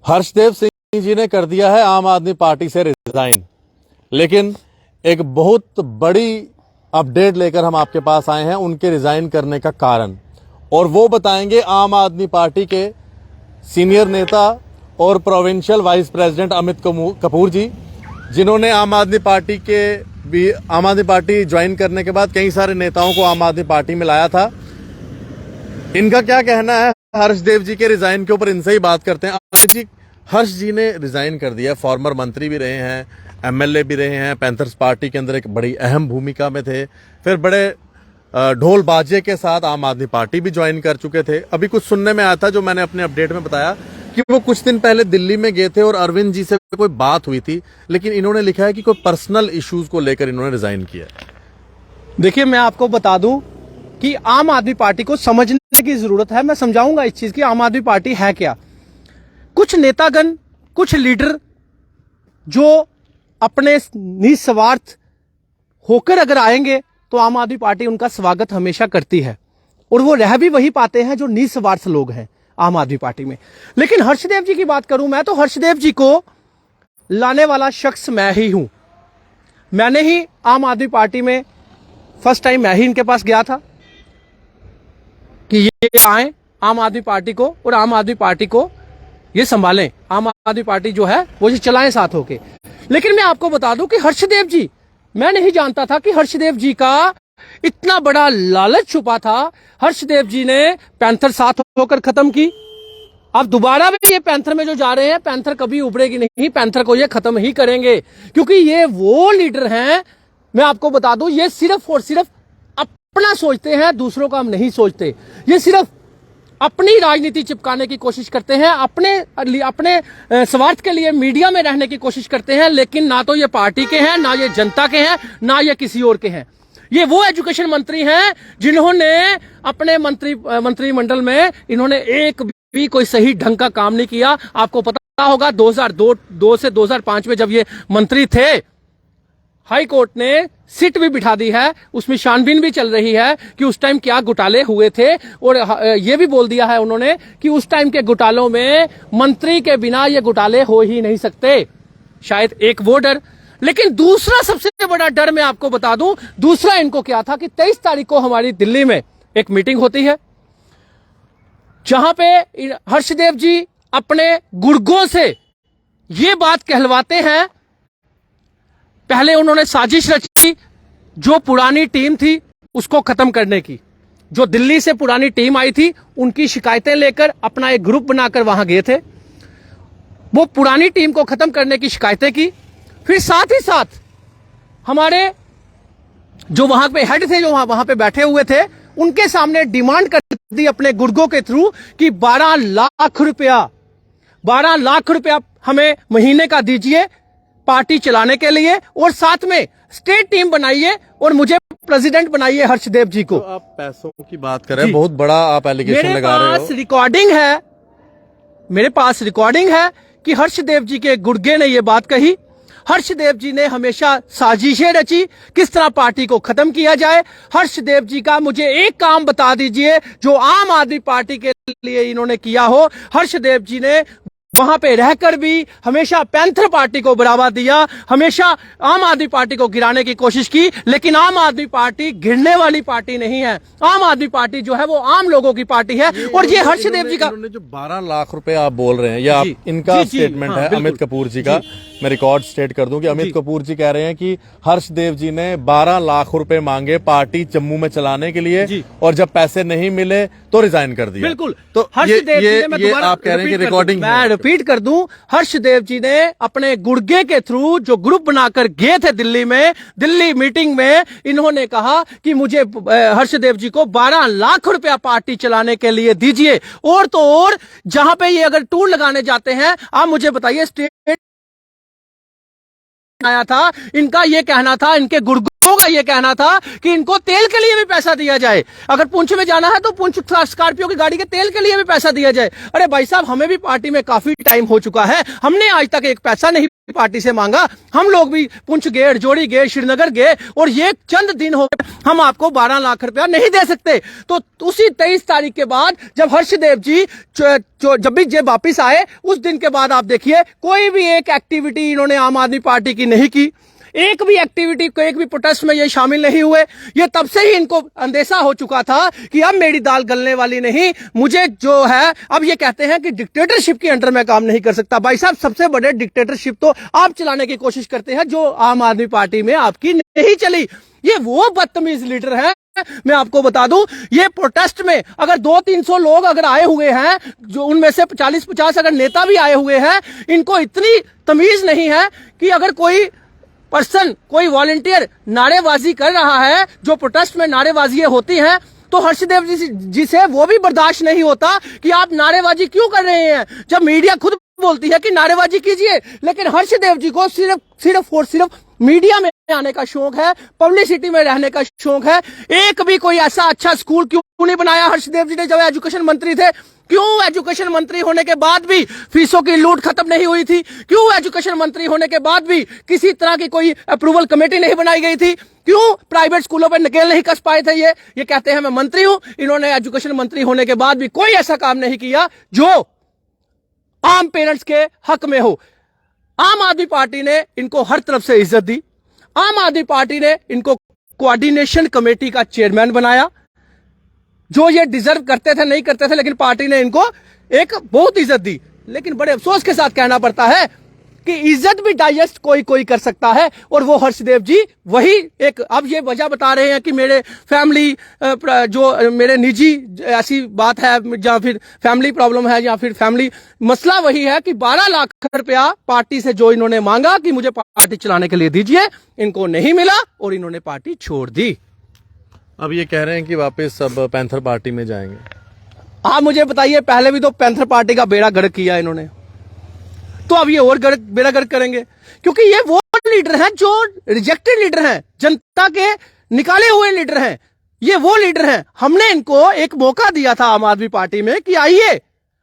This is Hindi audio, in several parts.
हर्षदेव सिंह जी ने कर दिया है आम आदमी पार्टी से रिजाइन, लेकिन एक बहुत बड़ी अपडेट लेकर हम आपके पास आए हैं उनके रिजाइन करने का कारण, और वो बताएंगे आम आदमी पार्टी के सीनियर नेता और provincial vice president Amit Kapoor ji, जिन्होंने आम आदमी पार्टी ज्वाइन करने के बाद कई सारे नेताओं को आम आदमी पार्टी में लाया था। इनका क्या कहना है हर्षदेव जी के रिजाइन के ऊपर, इनसे ही बात करते हैं। अमित जी, हर्ष जी ने रिजाइन कर दिया, फॉर्मर मंत्री भी रहे हैं, एमएलए भी रहे हैं, पैंथर्स पार्टी के अंदर एक बड़ी अहम भूमिका में थे, फिर बड़े ढोल बाजे के साथ आम आदमी पार्टी भी ज्वाइन कर चुके थे। अभी कुछ सुनने में आया था, जो मैंने अपने अपडेट में बताया, कि वो कुछ दिन पहले दिल्ली में गए थे और अरविंद जी से कोई बात हुई थी, लेकिन इन्होंने लिखा है कि कोई पर्सनल इश्यूज को लेकर इन्होंने रिजाइन किया। देखिए, मैं आपको बता दूं कि आम आदमी पार्टी को समझने की जरूरत है। मैं समझाऊंगा इस चीज की आम आदमी पार्टी है क्या। कुछ नेतागण, कुछ लीडर जो अपने निस्वार्थ होकर अगर आएंगे तो आम आदमी पार्टी उनका स्वागत हमेशा करती है, और वो रह भी वही पाते हैं जो निस्वार्थ लोग हैं आम आदमी पार्टी में। लेकिन हर्षदेव जी की बात करूं मैं, तो हर्षदेव जी को लाने वाला शख्स मैं ही हूं। मैंने ही आम आदमी पार्टी में फर्स्ट टाइम मैं ही इनके पास गया था कि ये आए आम आदमी पार्टी को, और आम आदमी पार्टी को ये संभालें, आम आदमी पार्टी जो है वो ये चलाएं साथ होके। लेकिन मैं आपको बता दूं कि हर्षदेव जी, मैं नहीं जानता था कि हर्षदेव जी का इतना बड़ा लालच छुपा था। हर्षदेव जी ने पैंथर साथ होकर खत्म की, अब दोबारा में ये पैंथर में जो जा रहे हैं, पैंथर कभी उभरेगी नहीं, पैंथर को ये खत्म ही करेंगे, क्योंकि ये वो लीडर हैं। मैं आपको बता दूं, ये सिर्फ और सिर्फ अपना सोचते हैं, दूसरों का हम नहीं सोचते। ये सिर्फ अपनी राजनीति चिपकाने की कोशिश करते हैं, अपने स्वार्थ के लिए मीडिया में रहने की कोशिश करते हैं, लेकिन ना तो ये पार्टी के हैं, ना ये जनता के हैं, ना ये किसी और के हैं। ये वो एजुकेशन मंत्री हैं जिन्होंने अपने मंत्रिमंडल में इन्होंने एक भी कोई सही ढंग का काम नहीं किया। आपको पता होगा 2002 से 2005 में जब ये मंत्री थे, हाई कोर्ट ने सिट भी बिठा दी है, उसमें छानबीन भी चल रही है कि उस टाइम क्या घोटाले हुए थे, और ये भी बोल दिया है उन्होंने कि उस टाइम के घोटालों में मंत्री के बिना ये घोटाले हो ही नहीं सकते। शायद एक वो डर, लेकिन दूसरा सबसे बड़ा डर मैं आपको बता दूं, दूसरा इनको क्या था कि 23 तारीख को हमारी दिल्ली में एक मीटिंग होती है, जहां पे हर्षदेव जी अपने गुर्गों से ये बात कहलवाते हैं। पहले उन्होंने साजिश रची जो पुरानी टीम थी उसको खत्म करने की, जो दिल्ली से पुरानी टीम आई थी उनकी शिकायतें लेकर अपना एक ग्रुप बनाकर वहां गए थे, वो पुरानी टीम को खत्म करने की शिकायतें की। फिर साथ ही साथ हमारे जो वहां पे हेड थे, जो वहां पे बैठे हुए थे, उनके सामने डिमांड कर दी अपने गुर्गों के थ्रू कि 12 लाख रुपया हमें महीने का दीजिए पार्टी चलाने के लिए, और साथ में स्टेट टीम बनाइए और मुझे प्रेसिडेंट बनाइए हर्षदेव जी को। तो आप पैसों की बात कर रहे हैं, बहुत बड़ा आप एलिगेशन लगा रहे हो। मेरे पास रिकॉर्डिंग है कि हर्षदेव जी के गुर्गे ने यह बात कही। हर्षदेव जी ने हमेशा साजिशें रची किस तरह पार्टी को खत्म किया जाए। हर्षदेव जी का मुझे एक काम बता दीजिए जो आम आदमी पार्टी के लिए इन्होंने किया हो। हर्षदेव जी ने वहां पे रहकर भी हमेशा पैंथर पार्टी को बढ़ावा दिया, हमेशा आम आदमी पार्टी को गिराने की कोशिश की, लेकिन आम आदमी पार्टी गिरने वाली पार्टी नहीं है। आम आदमी पार्टी जो है वो आम लोगों की पार्टी है। और ये हर्षदेव जी का जो 12 लाख रुपए आप बोल रहे हैं, या इनका स्टेटमेंट है अमित कपूर जी का, मैं रिकॉर्ड स्टेट कर दूं कि अमित कपूर जी कह रहे हैं कि हर्षदेव जी ने 12 लाख रुपए मांगे पार्टी जम्मू में चलाने के लिए, और जब पैसे नहीं मिले तो रिजाइन कर दिया। बिल्कुल। तो हर्षदेव जी ने, ये आप कह रहे हैं कि रिकॉर्डिंग, मैं रिपीट कर दूं, हर्षदेव जी ने अपने गुर्गे के थ्रू जो ग्रुप बनाकर गए थे दिल्ली मीटिंग में, इन्होंने कहा कि मुझे हर्षदेव जी को 12 लाख रुपया पार्टी चलाने के लिए दीजिए। और तो और जहां पे ये अगर टूर लगाने जाते हैं, आप मुझे बताइए, स्टेट आया था, इनका ये कहना था, इनके गुर्गों का ये कहना था कि इनको तेल के लिए भी पैसा दिया जाए। अगर पुंछ में जाना है तो पुंछ स्कॉर्पियो की गाड़ी के तेल के लिए भी पैसा दिया जाए। अरे भाई साहब, हमें भी पार्टी में काफी टाइम हो चुका है, हमने आज तक एक पैसा नहीं पार्टी से मांगा। हम लोग भी पुंछ गए, रजौरी गए, श्रीनगर गए और ये चंद दिन हो गए, हम आपको 12 लाख रुपया नहीं दे सकते। तो उसी 23 तारीख के बाद जब हर्षदेव जी जब भी जे वापिस आए, उस दिन के बाद आप देखिए कोई भी एक एक्टिविटी इन्होंने आम आदमी पार्टी की नहीं की, एक भी एक्टिविटी को, एक भी प्रोटेस्ट में ये शामिल नहीं हुए। ये तब से ही इनको अंदेशा हो चुका था कि अब मेरी दाल गलने वाली नहीं, मुझे जो है अब ये कहते हैं कि डिक्टेटरशिप के अंडर में काम नहीं कर सकता। भाई साहब, सबसे बड़े डिक्टेटरशिप तो आप चलाने की कोशिश करते हैं जो आम आदमी पार्टी में आपकी नहीं चली। ये वो बदतमीज लीडर है। मैं आपको बता दूं, ये प्रोटेस्ट में अगर 200-300 लोग अगर आए हुए हैं, जो उनमें से 40-50 अगर नेता भी आए हुए हैं, इनको इतनी तमीज नहीं है कि अगर कोई पर्सन, कोई वॉलंटियर नारेबाजी कर रहा है, जो प्रोटेस्ट में नारेबाजियां होती हैं, तो हर्षदेव जी से वो भी बर्दाश्त नहीं होता कि आप नारेबाजी क्यों कर रहे हैं, जब मीडिया खुद बोलती है कि नारेबाजी कीजिए। लेकिन हर्षदेव जी को सिर्फ और सिर्फ मीडिया में आने का शौक है, पब्लिसिटी में रहने का शौक है। एक भी कोई ऐसा अच्छा स्कूल क्यों नहीं बनाया हर्षदेव जी ने जब एजुकेशन मंत्री थे? क्यों एजुकेशन मंत्री होने के बाद भी फीसों की लूट खत्म नहीं हुई थी? क्यों एजुकेशन मंत्री होने के बाद भी किसी तरह की कोई अप्रूवल कमेटी नहीं बनाई गई थी? क्यों प्राइवेट स्कूलों पर नकेल नहीं कस पाए थे? ये कहते हैं मैं मंत्री हूं। इन्होंने एजुकेशन मंत्री होने के बाद भी कोई ऐसा काम नहीं किया जो आम पेरेंट्स के हक में हो। आम आदमी पार्टी ने इनको हर तरफ से इज्जत दी। आम आदमी पार्टी ने इनको कोऑर्डिनेशन कमेटी का चेयरमैन बनाया, जो ये डिजर्व करते थे नहीं करते थे, लेकिन पार्टी ने इनको एक बहुत इज्जत दी। लेकिन बड़े अफसोस के साथ कहना पड़ता है कि इज्जत भी डाइजेस्ट कोई कर सकता है, और वो हर्षदेव जी वही एक अब ये वजह बता रहे हैं कि मेरे फैमिली जो मेरे निजी ऐसी बात है, या फिर फैमिली प्रॉब्लम है, या फिर फैमिली मसला वही है कि 12 लाख रुपया पार्टी से जो इन्होंने मांगा कि मुझे पार्टी चलाने के लिए दीजिए, इनको नहीं मिला और इन्होंने पार्टी छोड़ दी। अब ये कह रहे हैं कि वापस सब पैंथर पार्टी में जाएंगे। आप मुझे बताइए, पहले भी तो पैंथर पार्टी का बेड़ा गर्क किया इन्होंने, तो अब ये और बेड़ा गर्क करेंगे, क्योंकि ये वो लीडर हैं जो रिजेक्टेड लीडर हैं, जनता के निकाले हुए लीडर हैं। ये वो लीडर हैं, हमने इनको एक मौका दिया था आम आदमी पार्टी में कि आइए,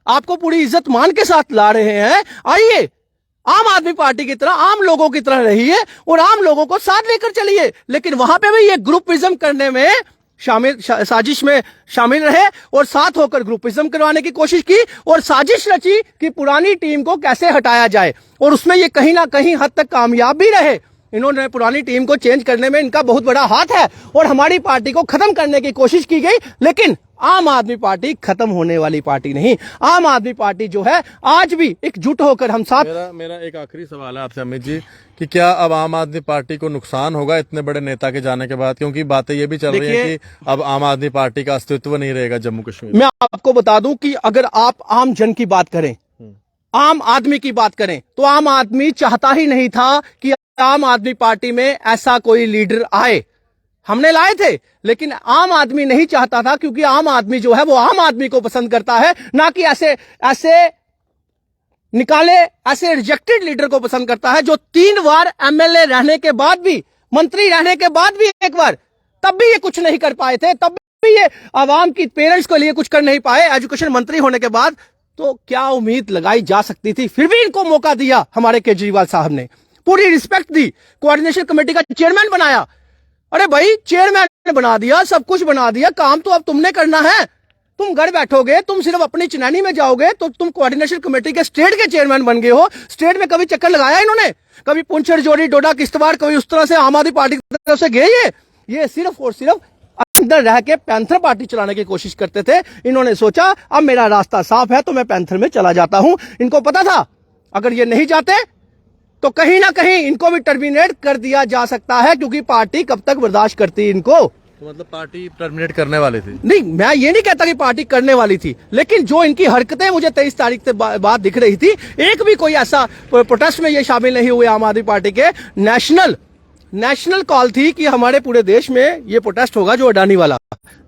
आपको पूरी इज्जत मान के साथ ला रहे हैं, आइए आम आदमी पार्टी की तरह आम लोगों की तरह रहिए और आम लोगों को साथ लेकर चलिए। लेकिन वहां पे भी ये ग्रुपिज्म करने में साजिश में शामिल रहे और साथ होकर ग्रुपिज्म करवाने की कोशिश की और साजिश रची कि पुरानी टीम को कैसे हटाया जाए, और उसमें ये कहीं ना कहीं हद तक कामयाब भी रहे। इन्होंने पुरानी टीम को चेंज करने में इनका बहुत बड़ा हाथ है और हमारी पार्टी को खत्म करने की कोशिश की गई। लेकिन आम आदमी पार्टी खत्म होने वाली पार्टी नहीं। आम आदमी पार्टी जो है आज भी एकजुट होकर हम साथ। मेरा एक आखिरी सवाल है आपसे अमित जी, कि क्या अब आम आदमी पार्टी को नुकसान होगा इतने बड़े नेता के जाने के बाद? क्योंकि बातें ये भी चल रही है कि अब आम आदमी पार्टी का अस्तित्व नहीं रहेगा जम्मू कश्मीर। मैं आपको बता दूं कि अगर आप आम जन की बात करें, आम आदमी की बात करें, तो आम आदमी चाहता ही नहीं था कि आम आदमी पार्टी में ऐसा कोई लीडर आए। हमने लाए थे, लेकिन आम आदमी नहीं चाहता था, क्योंकि आम आदमी जो है वो आम आदमी को पसंद करता है, ना कि ऐसे निकाले ऐसे रिजेक्टेड लीडर को पसंद करता है, जो 3 बार एमएलए रहने के बाद भी, मंत्री रहने के बाद भी एक बार, तब भी ये कुछ नहीं कर पाए थे, तब भी ये आवाम की पेरेंट्स के लिए कुछ कर नहीं पाए। एजुकेशन मंत्री होने के बाद तो क्या उम्मीद लगाई जा सकती थी? फिर भी इनको मौका दिया हमारे केजरीवाल साहब ने, पूरी रिस्पेक्ट दी, कोऑर्डिनेशन कमेटी का चेयरमैन बनाया। अरे भाई, चेयरमैन बना दिया, सब कुछ बना दिया, काम तो अब तुमने करना है। तुम घर बैठोगे, तुम सिर्फ अपनी चिनानी में जाओगे, तो तुम कोऑर्डिनेशन कमेटी के स्टेट के चेयरमैन बन गए हो। स्टेट में कभी चक्कर लगाया इन्होंने? कभी पुंछ, रजौरी, डोडा, किश्तवाड़, कभी उस तरह से आम आदमी पार्टी की तरफ से गए? ये सिर्फ और सिर्फ अंदर रह के पैंथर पार्टी चलाने की कोशिश करते थे। इन्होंने सोचा अब मेरा रास्ता साफ है तो मैं पैंथर में चला जाता हूं। इनको पता था अगर ये नहीं जाते तो कहीं ना कहीं इनको भी टर्मिनेट कर दिया जा सकता है, क्योंकि पार्टी कब तक बर्दाश्त करती इनको। तो मतलब पार्टी टर्मिनेट करने वाली थी? नहीं, मैं ये नहीं कहता कि पार्टी करने वाली थी, लेकिन जो इनकी हरकतें मुझे 23 तारीख से बाद दिख रही थी, एक भी कोई ऐसा प्रोटेस्ट में ये शामिल नहीं हुए आम आदमी पार्टी के। नेशनल कॉल थी कि हमारे पूरे देश में ये प्रोटेस्ट होगा जो अडानी वाला,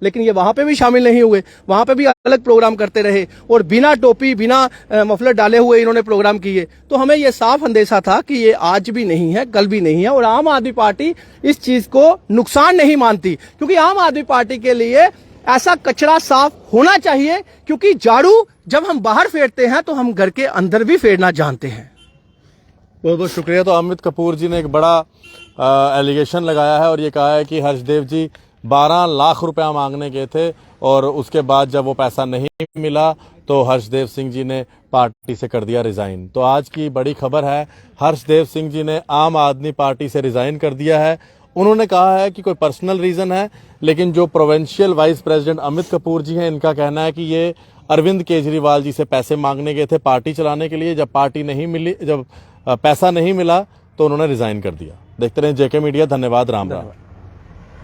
लेकिन ये वहां पे भी शामिल नहीं हुए। वहां पे भी अलग प्रोग्राम करते रहे और बिना टोपी, बिना मफलर डाले हुए इन्होंने प्रोग्राम किए। तो हमें ये साफ अंदेशा था कि ये आज भी नहीं है, कल भी नहीं है, और आम आदमी पार्टी इस चीज को नुकसान नहीं मानती, क्योंकि आम आदमी पार्टी के लिए ऐसा कचरा साफ होना चाहिए, क्योंकि झाड़ू जब हम बाहर फेरते हैं तो हम घर के अंदर भी फेरना जानते हैं। बहुत बहुत शुक्रिया। तो अमित कपूर जी ने एक बड़ा एलिगेशन लगाया है और ये कहा है कि हर्षदेव जी 12 लाख रुपया मांगने गए थे और उसके बाद जब वो पैसा नहीं मिला तो हर्षदेव सिंह जी ने पार्टी से कर दिया रिजाइन। तो आज की बड़ी खबर है, हर्षदेव सिंह जी ने आम आदमी पार्टी से रिजाइन कर दिया है। उन्होंने कहा है कि कोई पर्सनल रीजन है, लेकिन जो provincial vice president Amit Kapoor ji हैं, इनका कहना है कि ये अरविंद केजरीवाल जी से पैसे मांगने गए थे पार्टी चलाने के लिए। जब पार्टी नहीं मिली, जब पैसा नहीं मिला तो उन्होंने रिजाइन कर दिया। देखते रहें जेके मीडिया। धन्यवाद। राम राम।